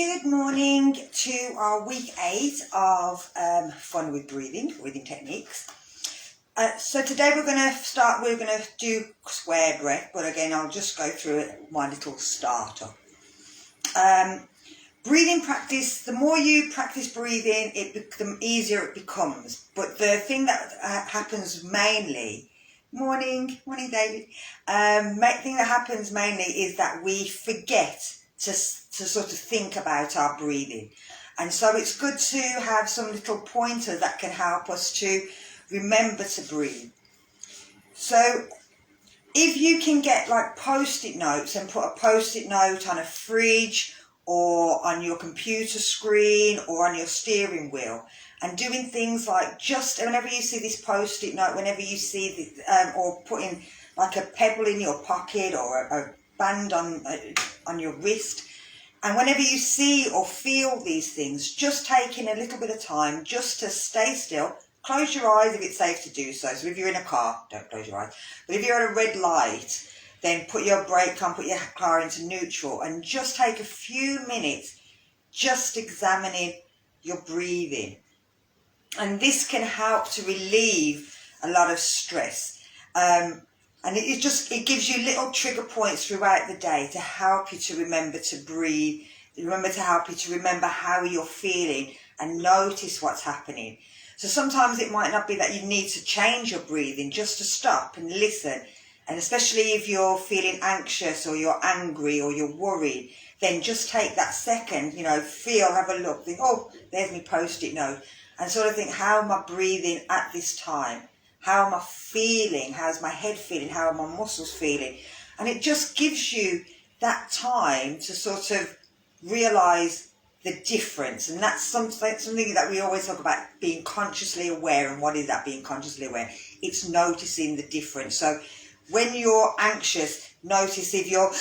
Good morning to our week 8 of Fun with breathing techniques. So today we're going to do square breath, but again I'll just go through it, my little starter. Breathing practice, the more you practice breathing, the easier it becomes. But the thing that happens mainly, morning David, thing that happens mainly is that we forget to sort of think about our breathing. And so it's good to have some little pointers that can help us to remember to breathe. So if you can get like post-it notes and put a post-it note on a fridge or on your computer screen or on your steering wheel, and doing things like just whenever you see this post-it note, whenever you see the, or putting like a pebble in your pocket or a band on your wrist, and whenever you see or feel these things, just taking a little bit of time just to stay still. Close your eyes if it's safe to do so. So if you're in a car, don't close your eyes. But if you're at a red light, then put your brake on, put your car into neutral, and just take a few minutes just examining your breathing. And this can help to relieve a lot of stress. And it gives you little trigger points throughout the day to help you to remember to breathe, to help you to remember how you're feeling and notice what's happening. So sometimes it might not be that you need to change your breathing, just to stop and listen. And especially if you're feeling anxious or you're angry or you're worried, then just take that second, feel, have a look, think, oh, there's my post-it note. And sort of think, how am I breathing at this time? How am I feeling? How's my head feeling? How are my muscles feeling? And it just gives you that time to sort of realise the difference. And that's something that we always talk about, being consciously aware. And what is that, being consciously aware? It's noticing the difference. So when you're anxious, notice if you're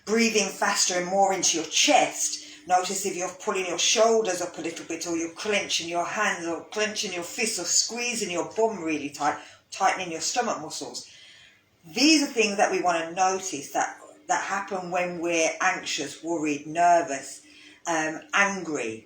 breathing faster and more into your chest. Notice if you're pulling your shoulders up a little bit, or you're clenching your hands, or clenching your fists, or squeezing your bum really tight, tightening your stomach muscles. These are things that we want to notice that happen when we're anxious, worried, nervous, angry.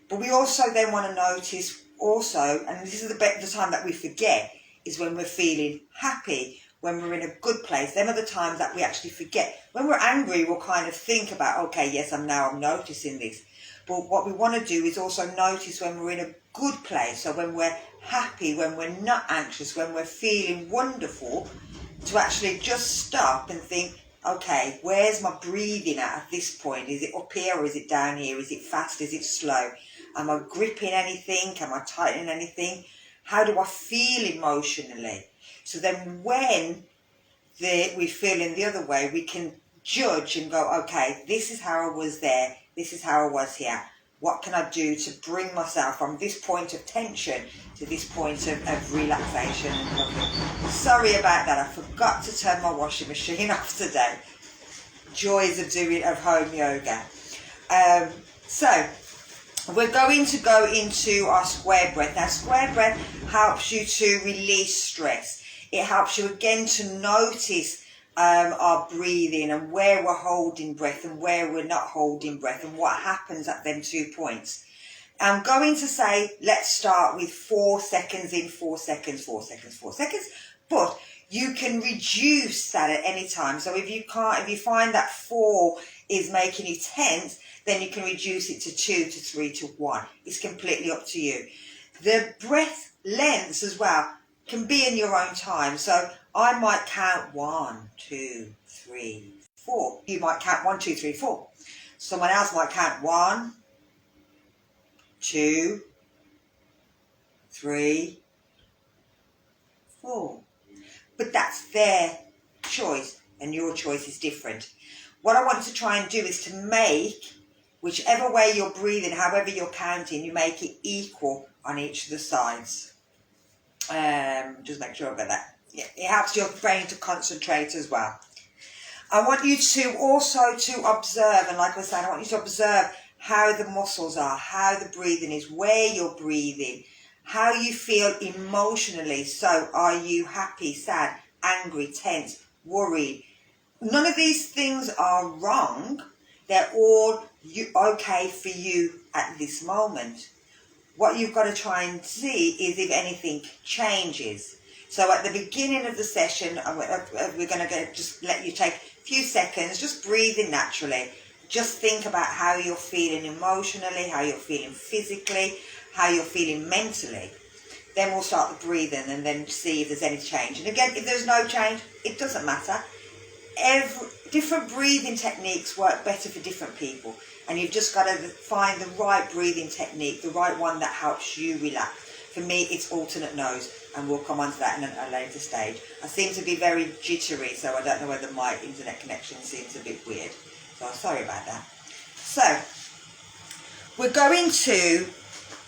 But we also then want to notice also, and this is the time that we forget, is when we're feeling happy, when we're in a good place. Them are the times that we actually forget. When we're angry, we'll kind of think about, okay, yes, I'm noticing this. But what we want to do is also notice when we're in a good place. So when we're happy, when we're not anxious, when we're feeling wonderful, to actually just stop and think, okay, where's my breathing at this point? Is it up here or is it down here? Is it fast? Is it slow? Am I gripping anything? Am I tightening anything? How do I feel emotionally? So then when we're feeling the other way, we can judge and go, okay, this is how I was there, this is how I was here. What can I do to bring myself from this point of tension to this point of relaxation and loving? Sorry about that, I forgot to turn my washing machine off today. Joys of home yoga. So we're going to go into our square breath. Now, square breath helps you to release stress. It helps you again to notice our breathing and where we're holding breath and where we're not holding breath and what happens at them 2 points. I'm going to say, let's start with 4 seconds in, 4 seconds, 4 seconds, 4 seconds. But you can reduce that at any time. So if you find that 4 is making you tense, then you can reduce it to 2 to 3 to 1. It's completely up to you. The breath lengths as well can be in your own time. So I might count 1, 2, 3, 4. You might count 1, 2, 3, 4. Someone else might count 1, 2, 3, 4. But that's their choice, and your choice is different. What I want to try and do is to make, whichever way you're breathing, however you're counting, you make it equal on each of the sides. Just make sure about that. Yeah, it helps your brain to concentrate as well. I want you to also to observe, and like I said, I want you to observe how the muscles are, how the breathing is, where you're breathing, how you feel emotionally. So are you happy, sad, angry, tense, worried? None of these things are wrong. They're all okay for you at this moment. What you've got to try and see is if anything changes. So at the beginning of the session, we're going to just let you take a few seconds, just breathing naturally. Just think about how you're feeling emotionally, how you're feeling physically, how you're feeling mentally. Then we'll start the breathing and then see if there's any change. And again, if there's no change, it doesn't matter. Different breathing techniques work better for different people, and you've just got to find the right breathing technique, the right one that helps you relax. For me, it's alternate nose, and we'll come on to that in a later stage. I seem to be very jittery, so I don't know whether my internet connection seems a bit weird, so sorry about that. So we're going to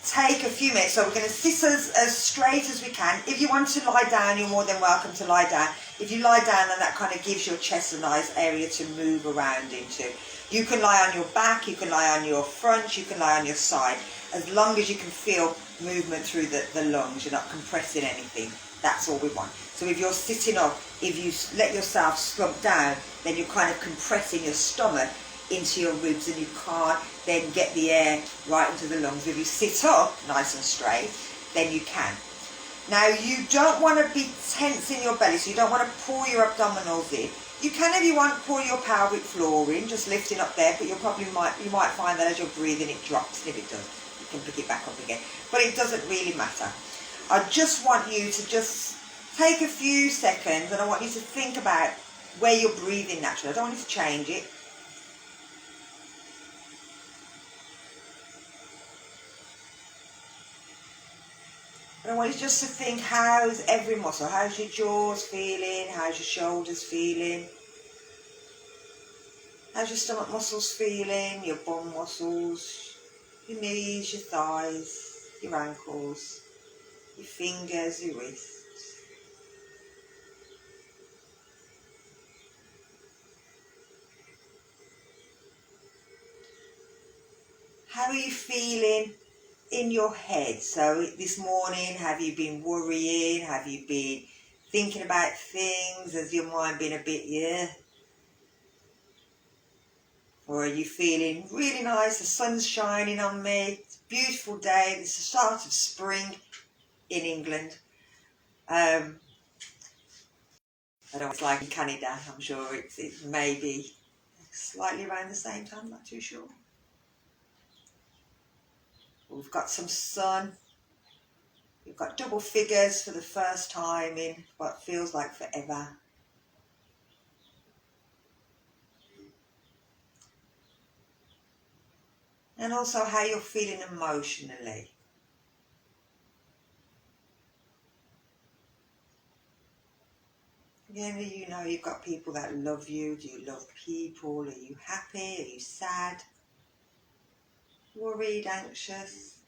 take a few minutes, so we're going to sit as straight as we can. If you want to lie down, you're more than welcome to lie down. If you lie down, then that kind of gives your chest a nice area to move around into. You can lie on your back, you can lie on your front, you can lie on your side, as long as you can feel movement through the lungs. You're not compressing anything. That's all we want. So if you're sitting up, if you let yourself slump down, then you're kind of compressing your stomach into your ribs, and you can't then get the air right into the lungs. If you sit up nice and straight, then you can. Now, you don't want to be tense in your belly, so you don't want to pull your abdominals in. You can, if you want, pull your pelvic floor in, just lifting up there, but you might find that as you're breathing it drops. If it does, you can pick it back up again, but it doesn't really matter. I just want you to just take a few seconds, and I want you to think about where you're breathing naturally. I don't want you to change it. And I want you just to think, how's every muscle? How's your jaws feeling? How's your shoulders feeling? How's your stomach muscles feeling? Your bum muscles? Your knees, your thighs, your ankles, your fingers, your wrists. How are you feeling in your head? So this morning, have you been worrying? Have you been thinking about things? Has your mind been a bit, Or are you feeling really nice? The sun's shining on me. It's a beautiful day. It's the start of spring in England. I don't know what it's like in Canada. I'm sure it may be slightly around the same time. I'm not too sure. We've got some sun. We've got double figures for the first time in what feels like forever. And also how you're feeling emotionally. Again, you know you've got people that love you. Do you love people? Are you happy? Are you sad? Worried, anxious?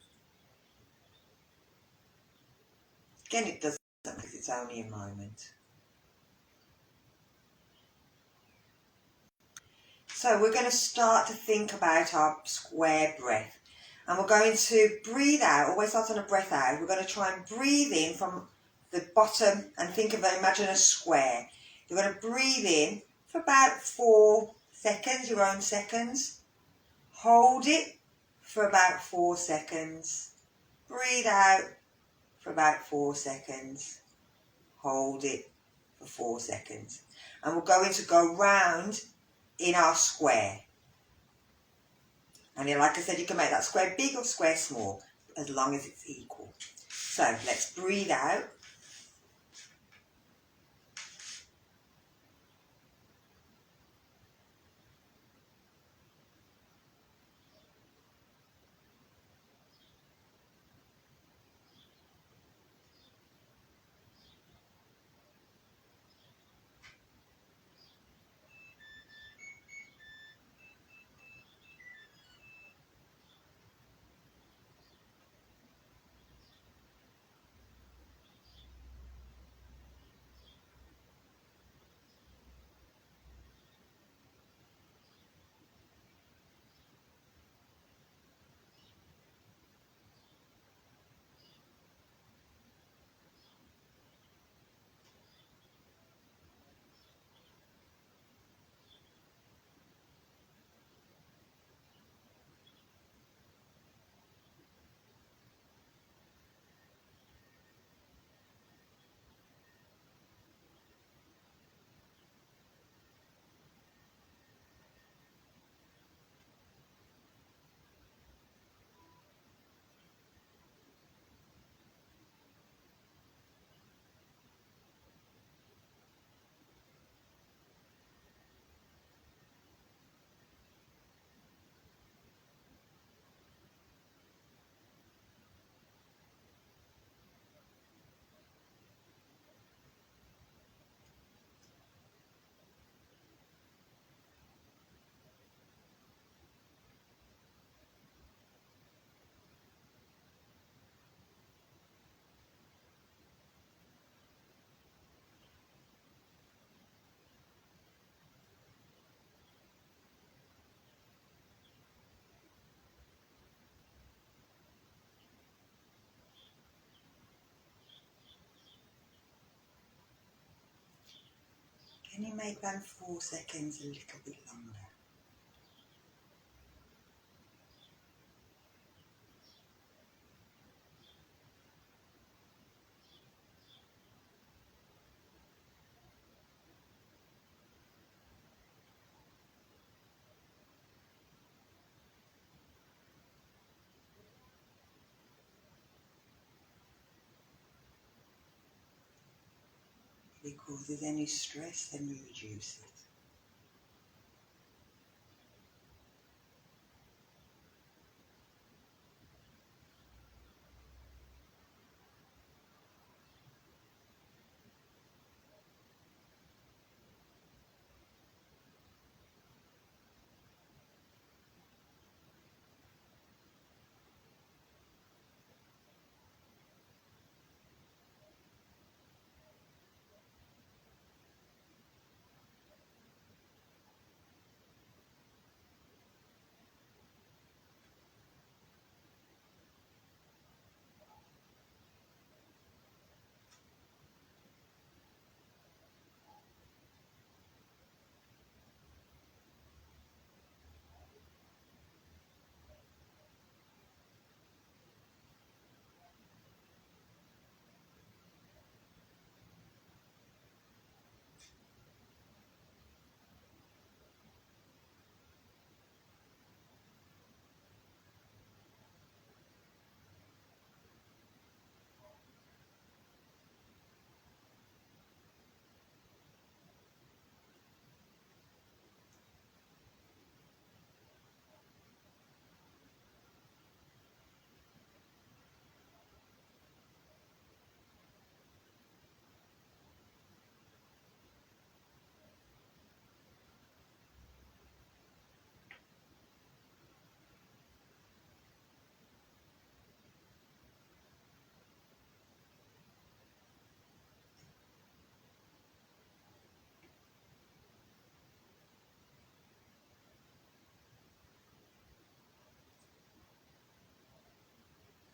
Again, it doesn't because it's only a moment. So we're going to start to think about our square breath. And we're going to breathe out, always start on a breath out. We're going to try and breathe in from the bottom and imagine a square. You're going to breathe in for about 4 seconds, your own seconds. Hold it for about 4 seconds. Breathe out for about 4 seconds. Hold it for 4 seconds. And we're going to go round in our square. And then, like I said, you can make that square big or square small, as long as it's equal. So let's breathe out. Can you make that 4 seconds a little bit longer? If it causes any stress, then we reduce it.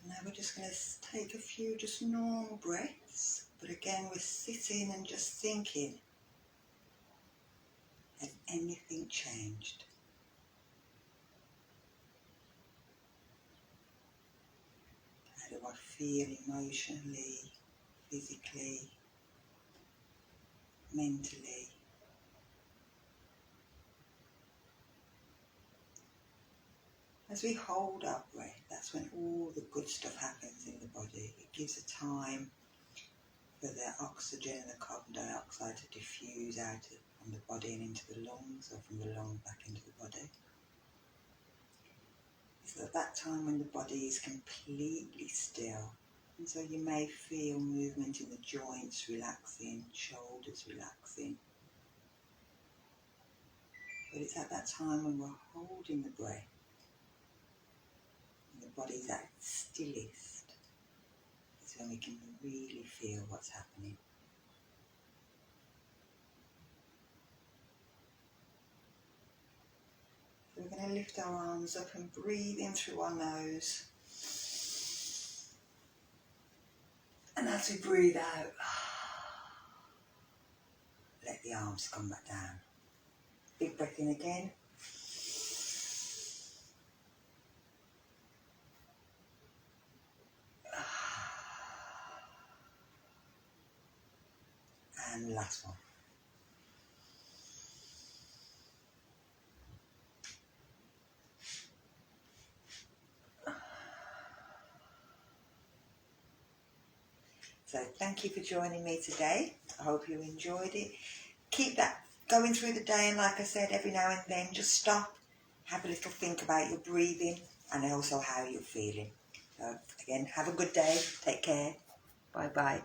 Now we're just going to take a few just normal breaths, but again we're sitting and just thinking, has anything changed? How do I feel emotionally, physically, mentally? As we hold our breath, that's when all the good stuff happens in the body. It gives a time for the oxygen and the carbon dioxide to diffuse out from the body and into the lungs, or from the lungs back into the body. It's at that time when the body is completely still, and so you may feel movement in the joints relaxing, shoulders relaxing. But it's at that time when we're holding the breath, and the body's at its stillest, is when we can really feel what's happening. So we're going to lift our arms up and breathe in through our nose. And as we breathe out, let the arms come back down. Big breath in again. And last one. So thank you for joining me today. I hope you enjoyed it. Keep that going through the day, and like I said, every now and then just stop, have a little think about your breathing and also how you're feeling. So again, have a good day. Take care. Bye bye.